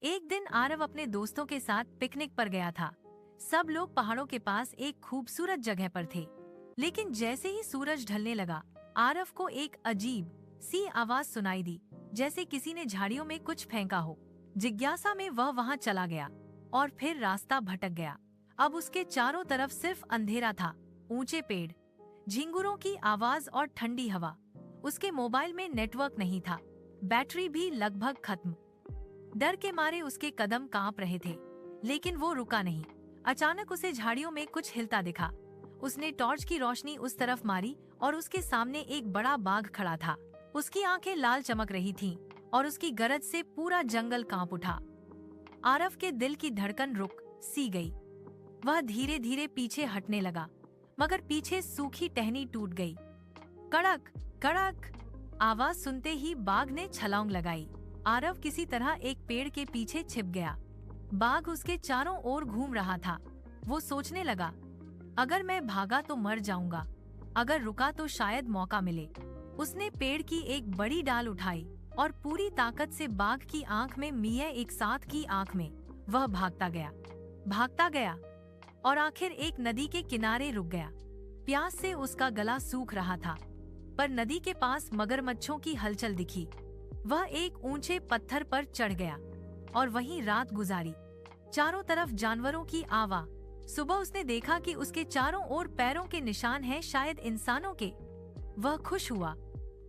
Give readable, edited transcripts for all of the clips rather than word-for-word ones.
एक दिन आरव अपने दोस्तों के साथ पिकनिक पर गया था। सब लोग पहाड़ों के पास एक खूबसूरत जगह पर थे। लेकिन जैसे ही सूरज ढलने लगा, आरव को एक अजीब सी आवाज सुनाई दी, जैसे किसी ने झाड़ियों में कुछ फेंका हो। जिज्ञासा में वह वहां चला गया और फिर रास्ता भटक गया। अब उसके चारों तरफ सिर्फ अंधेरा था, ऊंचे पेड़, झिंगुरों की आवाज और ठंडी हवा। उसके मोबाइल में नेटवर्क नहीं था, बैटरी भी लगभग खत्म। डर के मारे उसके कदम कांप रहे थे, लेकिन वो रुका नहीं। अचानक उसे झाड़ियों में कुछ हिलता दिखा। उसने टॉर्च की रोशनी उस तरफ मारी और उसके सामने एक बड़ा बाघ खड़ा था। उसकी आंखें लाल चमक रही थीं और उसकी गरज से पूरा जंगल कांप उठा। आरव के दिल की धड़कन रुक सी गई। वह धीरे धीरे पीछे हटने लगा, मगर पीछे सूखी टहनी टूट गई। कड़क कड़क आवाज सुनते ही बाघ ने छलांग लगाई। आरव किसी तरह एक पेड़ के पीछे छिप गया। बाघ उसके चारों ओर घूम रहा था। वो सोचने लगा, अगर मैं भागा तो मर जाऊंगा, अगर रुका तो शायद मौका मिले। उसने पेड़ की एक बड़ी डाल उठाई और पूरी ताकत से बाघ की आंख में मिये एक साथ की आंख में वह भागता गया और आखिर एक नदी के किनारे रुक गया। प्यास से उसका गला सूख रहा था, पर नदी के पास मगरमच्छों की हलचल दिखी। वह एक ऊंचे पत्थर पर चढ़ गया और वहीं रात गुजारी। चारों तरफ जानवरों की आवाज़। सुबह उसने देखा कि उसके चारों ओर पैरों के निशान हैं, शायद इंसानों के। वह खुश हुआ,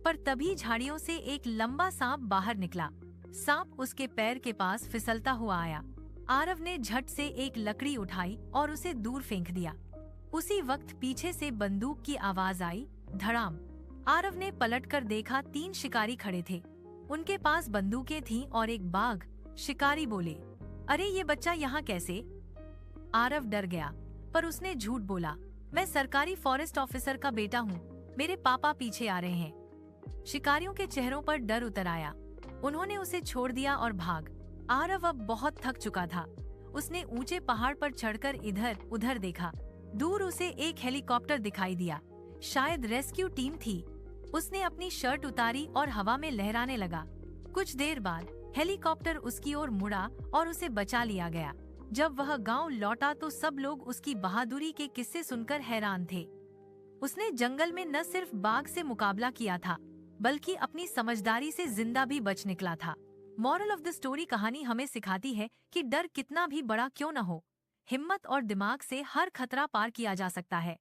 पर तभी झाड़ियों से एक लंबा सांप बाहर निकला। सांप उसके पैर के पास फिसलता हुआ आया। आरव ने झट से एक लकड़ी उठाई और उसे दूर फेंक दिया। उसी वक्त पीछे से बंदूक की आवाज आई, धड़ाम। आरव ने पलटकर देखा, 3 शिकारी खड़े थे। उनके पास बंदूकें थीं और एक बाघ। शिकारी बोले, अरे ये बच्चा यहाँ कैसे? आरव डर गया, पर उसने झूठ बोला, मैं सरकारी फॉरेस्ट ऑफिसर का बेटा हूँ, मेरे पापा पीछे आ रहे हैं। शिकारियों के चेहरों पर डर उतर आया। उन्होंने उसे छोड़ दिया और भाग। आरव अब बहुत थक चुका था। उसने ऊंचे पहाड़ पर चढ़कर इधर उधर देखा। दूर उसे एक हेलीकॉप्टर दिखाई दिया, शायद रेस्क्यू टीम थी। उसने अपनी शर्ट उतारी और हवा में लहराने लगा। कुछ देर बाद हेलीकॉप्टर उसकी ओर मुड़ा और उसे बचा लिया गया। जब वह गांव लौटा तो सब लोग उसकी बहादुरी के किस्से सुनकर हैरान थे। उसने जंगल में न सिर्फ बाघ से मुकाबला किया था, बल्कि अपनी समझदारी से जिंदा भी बच निकला था। मॉरल ऑफ द स्टोरी कहानी हमें सिखाती है कि डर कितना भी बड़ा क्यों न हो, हिम्मत और दिमाग से हर खतरा पार किया जा सकता है।